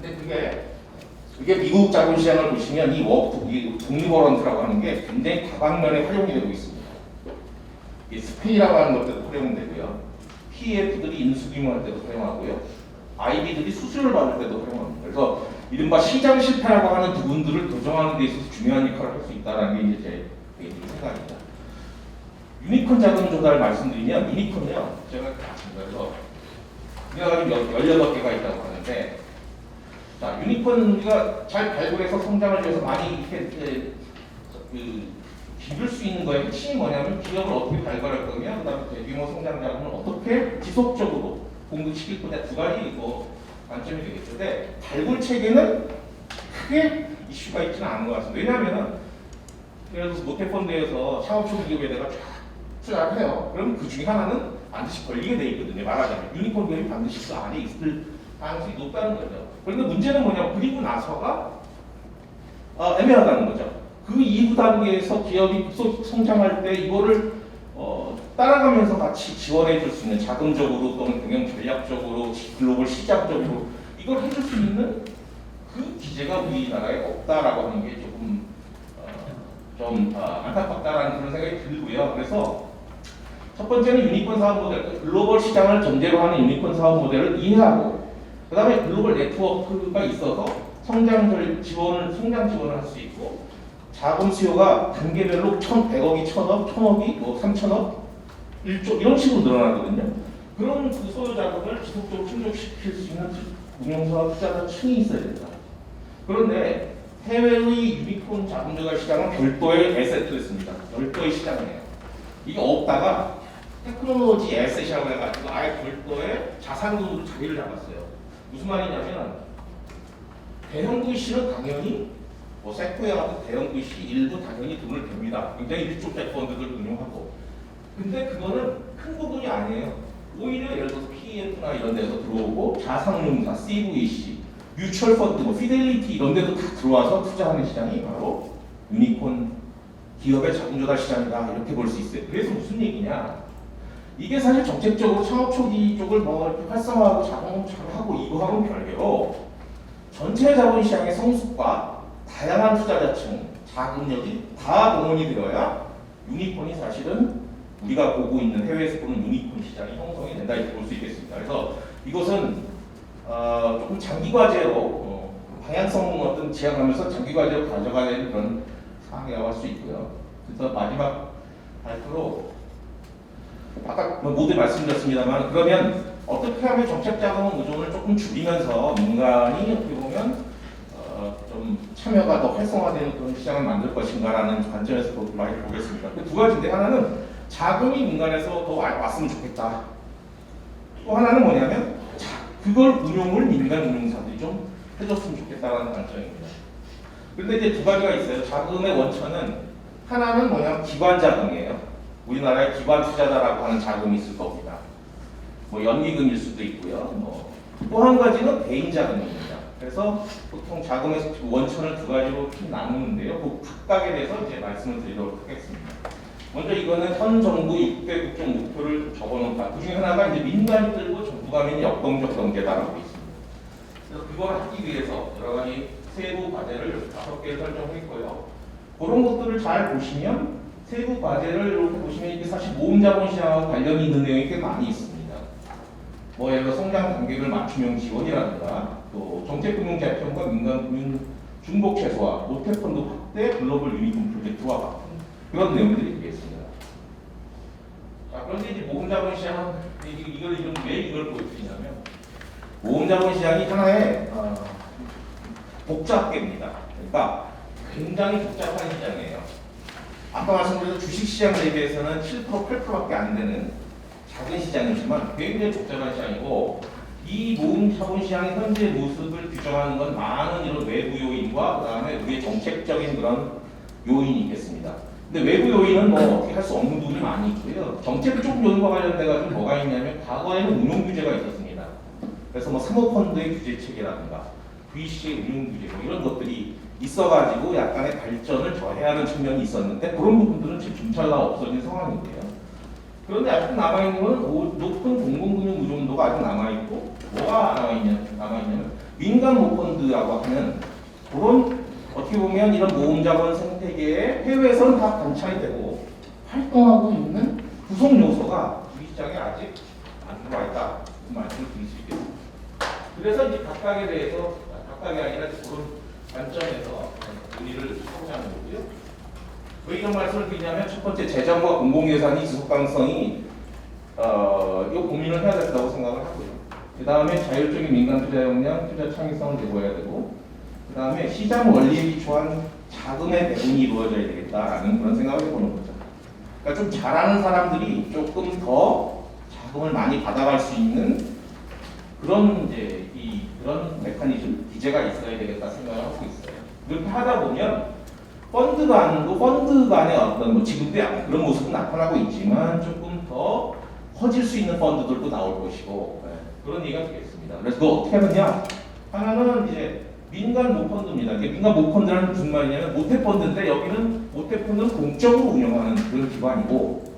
근데 그게 미국 자본시장을 보시면 이 독립 워런트라고 하는 게 굉장히 다방면에 활용이 되고 있습니다. 이 스페이라고 하는 것들도 활용되고요. PF들이 인수기금할 때도 활용하고요. IB들이 수수료를 받을 때도 활용합니다. 그래서 이른바 시장 실패라고 하는 부분들을 교정하는 데 있어서 중요한 역할을 할 수 있다는 게 이제 제 개인적인 생각입니다. 유니콘 자금 조달 말씀드리면, 유니콘이요, 제가 그래서 우리가 지금 18개가 있다고 하는데, 자, 유니콘 우리가 잘 발굴해서 성장을 위해서 많이 이렇게 기를 수 있는 거의 핵심이 뭐냐면 기업을 어떻게 발굴할 거냐, 그다음에 대규모 성장 자금을 어떻게 지속적으로 공급시킬 거냐, 두 가지 관점이 되겠죠. 근데 발굴 체계는 크게 이슈가 있지는 않은 것 같습니다. 왜냐하면 예를 들어서 모태펀드에서 창업 초기 기업에다가 쫙 투자를 해요. 그럼 그 중에 하나는 반드시 걸리게 돼 있거든요. 말하자면 유니콘 기업이 반드시 그 안에 있을 가능성이 높다는 거죠. 그런데 문제는 뭐냐면 그리고 나서가 애매하다는 거죠. 그 이후 단계에서 기업이 성장할 때 이거를 따라가면서 같이 지원해 줄 수 있는, 자금적으로 또는 경영 전략적으로, 글로벌 시장적으로 이걸 해줄 수 있는 그 기제가 우리나라에 없다라고 하는 게 조금 좀 안타깝다라는 그런 생각이 들고요. 그래서 첫 번째는 유니콘 사업 모델, 글로벌 시장을 전제로 하는 유니콘 사업 모델을 이해하고, 그 다음에 글로벌 네트워크가 있어서 성장 지원을 할 수 있고, 자금 수요가 단계별로 1,100억이 1,000억, 1,000억이 뭐 3,000억, 1조 이런 식으로 늘어나거든요. 그런 그 소요 자금을 지속적으로 충족시킬 수 있는 운용사와 투자자층이 있어야 된다. 그런데 해외의 유니콘 자금 조달 시장은 별도의 에셋도 있습니다. 별도의 시장이에요. 이게 없다가 테크놀로지 에셋이라고 해가지고 아예 별도의 자산금으로 자리를 잡았어요. 무슨 말이냐면 대형 VC는 당연히 뭐 세코야 같은 대형 VC 일부 당연히 돈을 댑니다. 굉장히 일족자 펀드들 운용하고. 근데 그거는 큰 부분이 아니에요. 오히려 예를 들어서 PEF나 이런 데서 들어오고 자산운용사, CVC, 뮤추얼 펀드, 뭐 피델리티 이런 데도 다 들어와서 투자하는 시장이 바로 유니콘 기업의 자금 조달 시장이다, 이렇게 볼 수 있어요. 그래서 무슨 얘기냐? 이게 사실 정책적으로 창업 초기 쪽을 뭐 이렇게 활성화하고 자금하고 이거하고는 별개로 전체 자본시장의 성숙과 다양한 투자자층, 자금력이 다 동원이 되어야 유니콘이 사실은 우리가 보고 있는 해외에서 보는 유니콘 시장이 형성이 된다, 이렇게 볼 수 있겠습니다. 그래서 이것은 조금 장기 과제로 방향성 어떤 지향하면서 장기 과제로 가져가야 되는 그런 상황이라고 할 수 있고요. 그래서 마지막 발표로 아까 모두 말씀드렸습니다만, 그러면 어떻게 하면 정책 자금 의존을 조금 줄이면서 민간이 어떻게 보면 좀 참여가 더 활성화되는 그런 시장을 만들 것인가라는 관점에서 많이 보겠습니다. 그 두 가지인데, 하나는 자금이 민간에서 더 왔으면 좋겠다. 또 하나는 뭐냐면 그걸 운용을 민간 운용사들이 좀 해줬으면 좋겠다는 관점입니다. 그런데 이제 두 가지가 있어요. 자금의 원천은 하나는 뭐냐면 기관 자금이에요. 우리나라의 기관 투자자라고 하는 자금이 있을 겁니다. 뭐 연기금일 수도 있고요. 뭐 또 한 가지는 개인 자금입니다. 그래서 보통 자금의 원천을 두 가지로 나누는데요. 그 각각에 대해서 이제 말씀을 드리도록 하겠습니다. 먼저 이거는 현 정부 6대 국정 목표를 적어놓은 그 중에 하나가 이제 민간이 들고 정부가 하면 역동적 경제다라고 있습니다. 그래서 그걸 하기 위해서 여러 가지 세부 과제를 5개를 설정했고요. 그런 것들을 잘 보시면 세부 과제를 이렇게 보시면 이게 사실 모금자본시장하고 관련이 있는 내용이 꽤 많이 있습니다. 뭐 예를 들어 성장 단계별 맞춤형 지원이라든가 또 정책금융 재편과 민간금융 중복 최소화, 모태펀드 확대, 글로벌 유니폼 프로젝트와 같은 그런 내용들이 있겠습니다. 자, 그런데 이제 모금자본시장 이걸 왜 이걸 보여드리냐면 모금자본시장이 하나의 복잡계입니다. 그러니까 굉장히 복잡한 시장이에요. 아까 말씀드린 주식시장 대비해서는 7%, 8%밖에 안 되는 작은 시장이지만 굉장히 복잡한 시장이고 이 모금자본시장의 현재 모습을 규정하는 건 많은 이런 외부 요인과 그 다음에 우리의 정책적인 그런 요인이 있겠습니다. 근데 외부 요인은 뭐 어떻게 할 수 없는 부분이 많이 있고요. 정책적 요인과 관련돼가지고 뭐가 있냐면 과거에는 운용 규제가 있었습니다. 그래서 뭐 사모펀드의 규제 체계라든가 VC의 운용 규제 뭐 이런 것들이 있어가지고 약간의 발전을 저해하는 측면이 있었는데 그런 부분들은 지금 점차 다 없어진 상황인데요. 그런데 아직 남아있는 건 높은 공공금융 의존도가 아직 남아있고 뭐가 남아있냐면 민간 모펀드라고 하는 그런 어떻게 보면 이런 모금자본 생태계에 해외에서는 다 관찰이 되고 활동하고 있는 구성 요소가 우리 시장에 아직 안 들어와 있다. 그 말씀을 드릴 수 있겠습니다. 그래서 이제 각각에 대해서 각각이 아니라 그런 관점에서 논의를 하고자 하는 거고요. 왜 이런 말씀을 드리냐면 첫 번째 재정과 공공예산이 지속 가능성이 이 고민을 해야 된다고 생각을 하고요. 그 다음에 자율적인 민간 투자 역량, 투자 창의성을 내고야 되고 그 다음에 시장 원리에 기초한 자금의 배분이 이루어져야 되겠다라는 그런 생각을 해보는 거죠. 그러니까 좀 잘하는 사람들이 조금 더 자금을 많이 받아갈 수 있는 그런 이제 그런 메커니즘, 기제가 있어야 되겠다 생각을 하고 있어요. 그렇게 하다 보면 펀드 간의 어떤 뭐 지금도 약간 그런 모습은 나타나고 있지만 조금 더 커질 수 있는 펀드들도 나올 것이고 그런 얘기가 되겠습니다. 그래서 그거 어떻게 하느냐? 하나는 이제 민간 모펀드입니다. 민간 모펀드라는 무슨 말이냐면 모태펀드인데 여기는 모태펀드는 공적으로 운영하는 그런 기관이고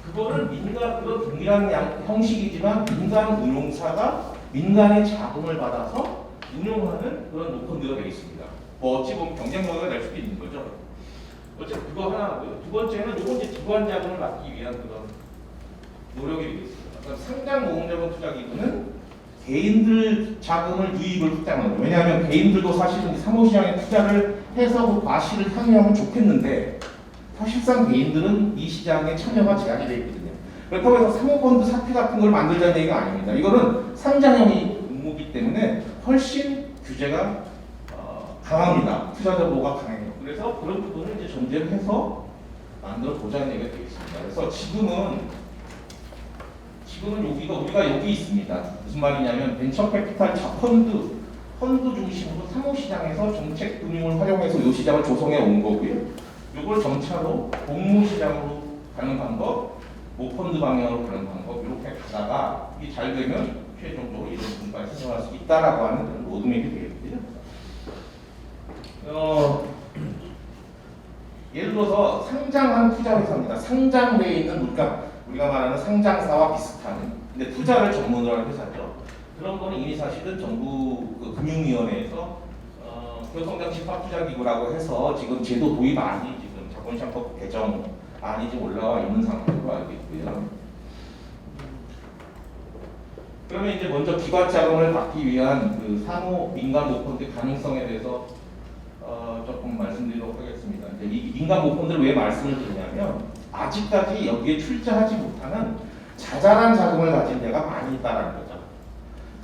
그거를 민간 그런 동일한 형식이지만 민간 운용사가 민간의 자금을 받아서 운용하는 그런 모펀드가 되겠습니다. 뭐 어찌 보면 경쟁력을 낼 수도 있는 거죠. 어쨌든 그거 하나고요. 두 번째는 이건 이제 기관 자금을 막기 위한 그런 노력이 되겠습니다. 그러니까 상장 모금자본 투자기구는 개인들 자금을 유입을 확장하는 거예요. 왜냐하면 개인들도 사실은 사모시장에 투자를 해서 그 과실을 향유하면 좋겠는데 사실상 개인들은 이 시장에 참여가 제한이 되어 있거든요. 그렇다고 해서 사모펀드 사태 같은 걸 만들자는 얘기가 아닙니다. 이거는 상장형이 의무이기 때문에 훨씬 규제가 강합니다. 투자자 보호가 강해요. 그래서 그런 부분을 이제 전제를 해서 만들어 보자는 얘기가 되겠습니다. 그래서 지금은 우리가 여기 있습니다. 무슨 말이냐면 벤처 캐피탈 펀드 중심으로 사모시장에서 정책 금융을 활용해서 이 시장을 조성해 온 거고요. 이걸 점차로 공모 시장으로 가는 방법, 모펀드 방향으로 가는 방법 이렇게 가다가 이게 잘 되면 최종적으로 이런 부분까지 생각할 수 있다라고 하는 그런 로드맵이 되겠고요. 예를 들어서 상장한 투자회사입니다. 상장되어 있는 우리가 말하는 상장사와 비슷한 근데 투자를 전문으로 하는 회사죠. 그런 거는 이미 사실은 정부 그 금융위원회에서 교성장 집합투자기구라고 해서 지금 제도 도입 안이 지금 자본시장법 개정 안이 지금 올라와 있는 상황으로 알고 있고요. 그러면 이제 먼저 기관 자금을 받기 위한 그 사모 민간 모펀드 가능성에 대해서 조금 말씀드리도록 하겠습니다. 이제 이 민간 모펀드를 왜 말씀을 드리냐면 아직까지 여기에 출자하지 못하는 자잘한 자금을 가진 데가 많이 있다는 거죠.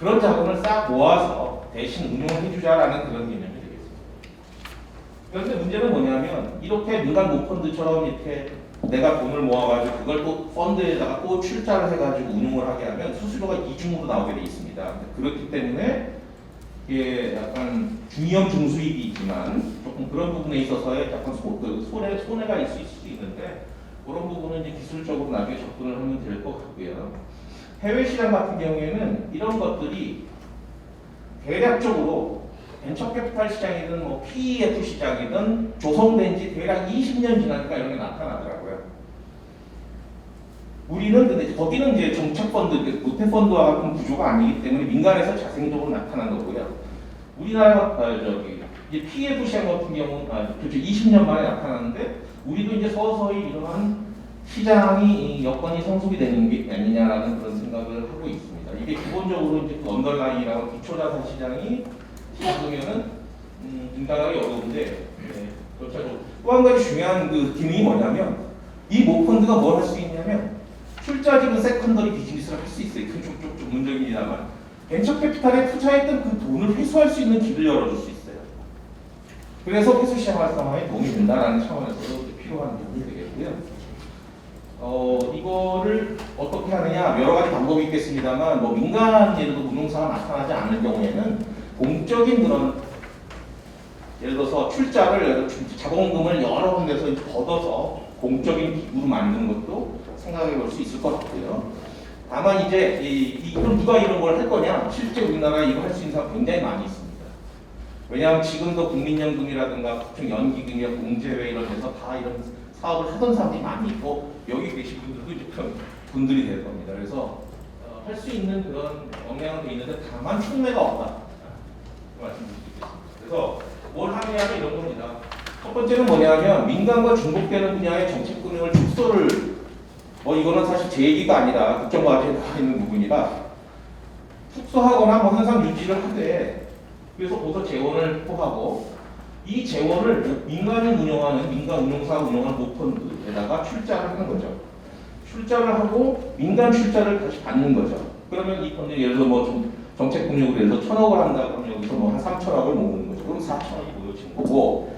그런 자금을 싹 모아서 대신 운용을 해주자라는 그런 개념이 되겠습니다. 그런데 문제는 뭐냐면 이렇게 민간 모펀드처럼 이렇게 내가 돈을 모아가지고 그걸 또 펀드에다가 또 출자를 해가지고 운용을 하게 하면 수수료가 이중으로 나오게 돼 있습니다. 그렇기 때문에 이게 약간 중위험 중수익이 있지만 조금 그런 부분에 있어서의 약간 손해가 있을 수도 있는데 그런 부분은 이제 기술적으로 나중에 접근을 하면 될 것 같고요. 해외 시장 같은 경우에는 이런 것들이 대략적으로 벤처캐피탈 시장이든 뭐 PEF 시장이든 조성된 지 대략 20년 지나니까 이런 게 나타나더라고요. 우리는 근데 거기는 이제 정책펀드, 모태펀드와 같은 구조가 아니기 때문에 민간에서 자생적으로 나타난 거고요. 우리나라 이 PEF 시장 같은 경우는 그렇죠, 20년 만에 나타났는데 우리도 이제 서서히 이러한 시장이 여건이 성숙이 되는 게 아니냐라는 그런 생각을 하고 있습니다. 이게 기본적으로 이제 그 언더라인이라고 기초자산 시장이 시작하면은 인간하기 어려운데 그렇죠. 또 한 가지 중요한 그 기능이 뭐냐면 이 모펀드가 뭘 할 수 있냐면 출자지금 세컨더리 비즈니스를 할 수 있어요. 그 좀 전문적입니다만 벤처캐피탈에 투자했던 그 돈을 회수할 수 있는 길을 열어줄 수 있어요. 그래서 회수 시장 활성화에 도움이 된다는 차원에서도 필요한 부분이 되겠고요. 이거를 어떻게 하느냐 여러 가지 방법이 있겠습니다만 뭐 민간 예를 들어 운용사가 나타나지 않을 경우에는 공적인 그런 예를 들어서 출자를 자본금을 여러 군데서 이제 걷어서 공적인 기구로 만드는 것도 생각해 볼 수 있을 것 같고요. 다만 이제 그럼 누가 이런 걸 할 거냐? 실제 우리나라에 이거 할 수 있는 사람 굉장히 많이 있습니다. 왜냐하면 지금도 국민연금이라든가 각종 연기금이나 공제회 이런 데서 다 이런 사업을 하던 사람들이 많이 있고 여기 계신 분들도 이제 그런 분들이 될 겁니다. 그래서 할 수 있는 그런 역량은 돼 있는데 다만 촉매가 없다. 그 말씀드리겠습니다. 그래서 뭘 하느냐면 이런 겁니다. 첫 번째는 뭐냐면 민간과 중복되는 분야의 정책금융을 축소를 이거는 사실 제 얘기가 아니라 국정과제에 나와 있는 부분이라 축소하거나 현상 유지를 하되 그래서 거기서 재원을 확보하고 이 재원을 민간이 운영하는 민간 운용사가 운영하는 모펀드에다가 출자를 하는 거죠. 출자를 하고 민간 출자를 다시 받는 거죠. 그러면 이 펀드 예를 들어 정책금융으로 해서 1,000억을 한다 그러면 여기서 한 3,000억을 모으는 거죠. 그럼 4,000억이 모여지는 거고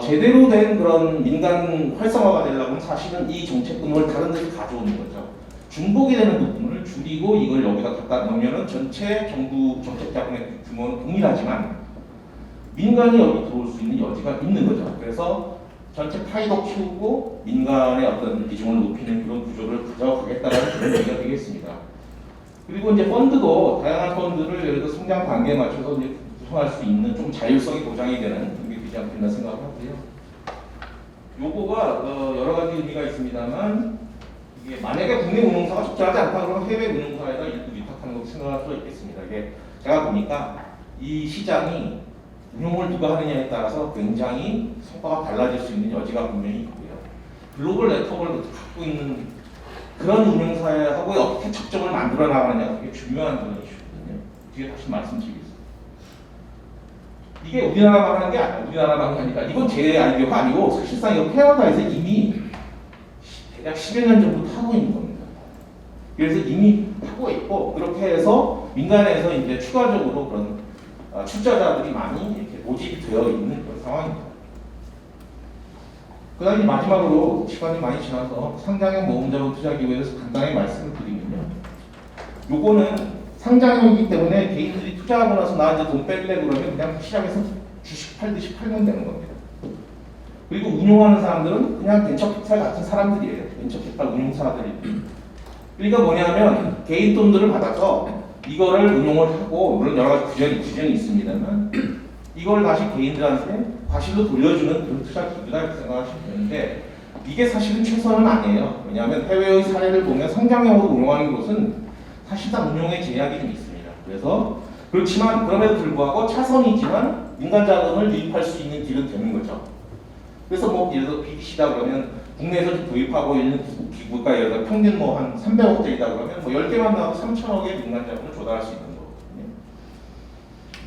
제대로 된 그런 민간 활성화가 되려면 사실은 이 정책금융을 다른 데서 가져오는 거죠. 중복이 되는 부분을 줄이고 이걸 여기다 갖다 놓으면은 전체 정부 정책 자금의 규모는 동일하지만 민간이 여기 들어올 수 있는 여지가 있는 거죠. 그래서 전체 파이도 키우고 민간의 어떤 비중을 높이는 그런 구조를 가져가겠다는 그런 얘기가 되겠습니다. 그리고 이제 펀드도 다양한 펀드를 예를 들어 성장 단계에 맞춰서 이제 구성할 수 있는 좀 자율성이 보장이 되는 그런 게 되지 않겠나 생각을 하고요. 요거가 여러 가지 의미가 있습니다만 이게 만약에 국내 운용사가 적절하지 않다 그러면 해외 운용사에다 위탁하는 것도 생각할 수가 있겠습니다. 이게 제가 보니까 이 시장이 운용을 누가 하느냐에 따라서 굉장히 성과가 달라질 수 있는 여지가 분명히 있고요. 글로벌 네트워크를 갖고 있는 그런 운용사하고 어떻게 접점을 만들어 나가느냐가 되게 중요한 그런 이슈거든요. 뒤에 다시 말씀드리겠습니다. 이게 우리나라만 하는 게 아니라 우리나라만 하니까 이건 제 아이디어가 아니고 사실상 이거 캐나다에서 이미 대략 10여 년 전부터 하고 있는 겁니다. 그래서 이미 하고 있고 그렇게 해서 민간에서 이제 추가적으로 그런 출자자들이 많이 이렇게 모집이 되어 있는 그런 상황입니다. 그다음에 마지막으로 시간이 많이 지나서 상장형 모금자본 투자기구에 대해서 간단히 말씀을 드리면요. 요거는 상장형이기 때문에 개인들이 투자하고 나서 나 이제 돈 뺄래 그러면 그냥 시장에서 주식 팔듯이 팔면 되는 겁니다. 그리고 운용하는 사람들은 그냥 벤처캐피탈 같은 사람들이에요. 벤처캐피탈 운용사들이. 그러니까 뭐냐면 개인 돈들을 받아서 이거를 운용을 하고 물론 여러 가지 규정이 있습니다만 이걸 다시 개인들한테 과실로 돌려주는 그런 투자 기구다 이렇게 생각하시면 되는데 이게 사실은 최선은 아니에요. 왜냐하면 해외의 사례를 보면 성장형으로 운용하는 곳은 사실상 운용에 제약이 좀 있습니다. 그래서 그렇지만 그럼에도 불구하고 차선이지만 민간 자금을 유입할 수 있는 길은 되는 거죠. 그래서 예를 들어 BDC다 그러면 국내에서 도입하고 있는 기구가 예를 들어 평균 한 300억대이다 그러면 10개만 나와도 3,000억의 민간 자금을 조달할 수 있는 거거든요.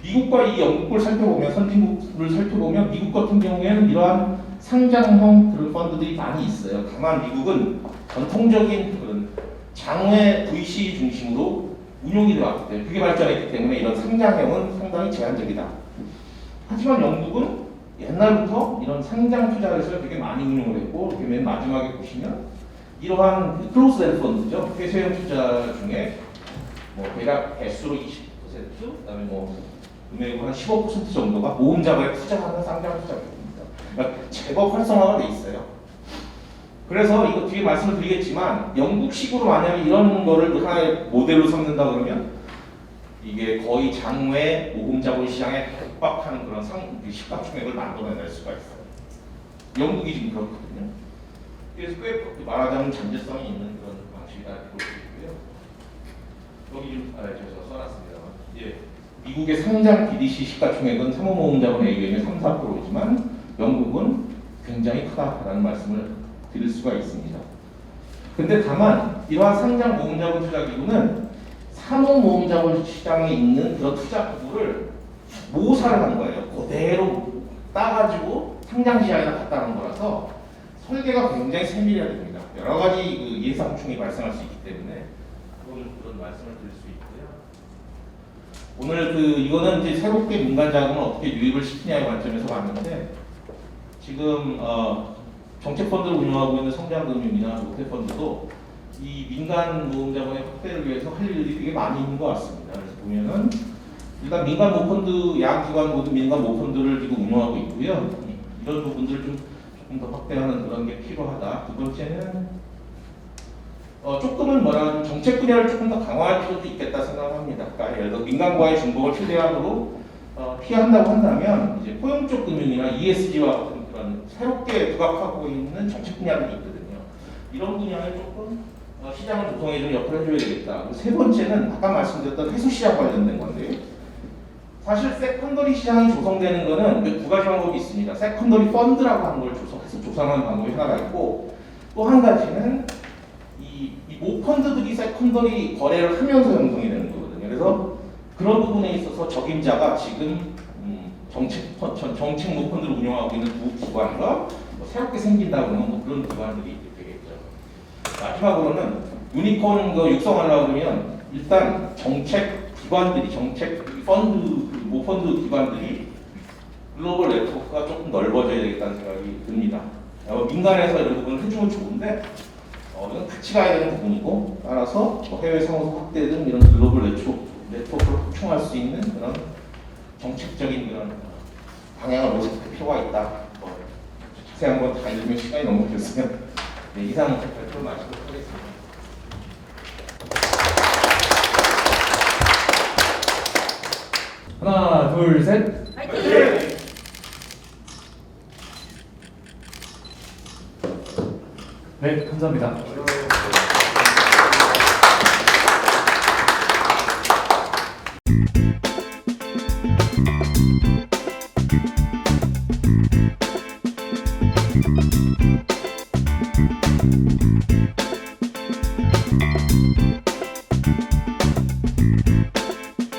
미국과 이 영국을 살펴보면 선진국을 살펴보면 미국 같은 경우에는 이러한 상장형 그런 펀드들이 많이 있어요. 다만 미국은 전통적인 그런 장외 VC 중심으로 운용이 되었기 때문에 그게 발전했기 때문에 이런 상장형은 상당히 제한적이다. 하지만 영국은 옛날부터 이런 상장 투자에서 되게 많이 운용을 했고 이렇게 맨 마지막에 보시면 이러한 클로즈드 펀드죠. 폐쇄형 투자 중에 대략 개수로 20%, 그다음에 금액으로 한 15% 정도가 모금 자금에 투자하는 상장 투자입니다. 그러니까 제법 활성화가 돼 있어요. 그래서 이거 뒤에 말씀을 드리겠지만 영국식으로 만약에 이런 거를 하나의 모델로 삼는다 그러면 이게 거의 장외 모금자본 시장에逼迫하는 그런 시가총액을 만들어낼 수가 있어요. 영국이 지금 그렇거든요. 그래서 꽤 말하자면 잠재성이 있는 그런 방식이다 볼 수 있고요. 여기 좀 제가 써놨습니다. 예, 미국의 상장 BDC 시가총액은 사모모금자본에 의하면 3~4%이지만 영국은 굉장히 크다라는 말씀을 드릴 수가 있습니다. 근데 다만 이러한 상장 모금자본 투자기구는 사모모금자본 시장에 있는 그런 투자 기구를 모사를 한 거예요. 그대로 따가지고 상장 시장에다 갖다 놓은 거라서 설계가 굉장히 세밀해야 됩니다. 여러 가지 그 예상충이 발생할 수 있기 때문에 그런 말씀을 드릴 수 있고요. 오늘 이거는 이제 새롭게 민간 자금을 어떻게 유입을 시키냐의 관점에서 봤는데 지금 정책 펀드를 운영하고 있는 성장금융이나 롯데펀드도 이 민간 모금자본의 확대를 위해서 할 일이 되게 많이 있는 것 같습니다. 그래서 보면은 일단 민간 모펀드 양기관 모두 민간 모펀드를 지금 운영하고 있고요. 이런 부분들을 조금 더 확대하는 그런 게 필요하다. 두 번째는 조금은 뭐라 정책 분야를 조금 더 강화할 필요도 있겠다 생각합니다. 그러니까 예를 들어 민간과의 중복을 최대한으로 피한다고 한다면 이제 포용 쪽 금융이나 ESG와 같은 그런 새롭게 부각하고 있는 정책 분야들이 있거든요. 이런 분야에 조금 시장을 조성해주는 역할을 해줘야 되겠다. 세 번째는 아까 말씀드렸던 해수 시장 관련된 건데요. 사실 세컨더리 시장이 조성되는 거는 두 가지 방법이 있습니다. 세컨더리 펀드라고 하는 걸 조성해서 조성하는 방법이 하나가 있고 또 한 가지는 이 모펀드들이 세컨더리 거래를 하면서 형성이 되는 거거든요. 그래서 그런 부분에 있어서 적임자가 지금 정책 모펀드를 운영하고 있는 두 기관과 새롭게 생긴다고 하는 그런 기관들이 되겠죠. 마지막으로는 유니콘 육성하려고 하면 일단 정책 기관들이 정책 펀드 모펀드 기관들이 글로벌 네트워크가 조금 넓어져야 되겠다는 생각이 듭니다. 민간에서 이런 부분을 해주면 좋은데 이건 같이 가야 되는 부분이고 따라서 해외 상호서 확대든 이런 글로벌 네트워크를 확충할 수 있는 그런 정책적인 그런 방향을 모색할 필요가 있다. 자세한 건 다 읽으면 시간이 너무 길었어요. 네, 이상 발표를 마치도록 하겠습니다.
하나, 둘, 셋.
파이팅!
네, 감사합니다.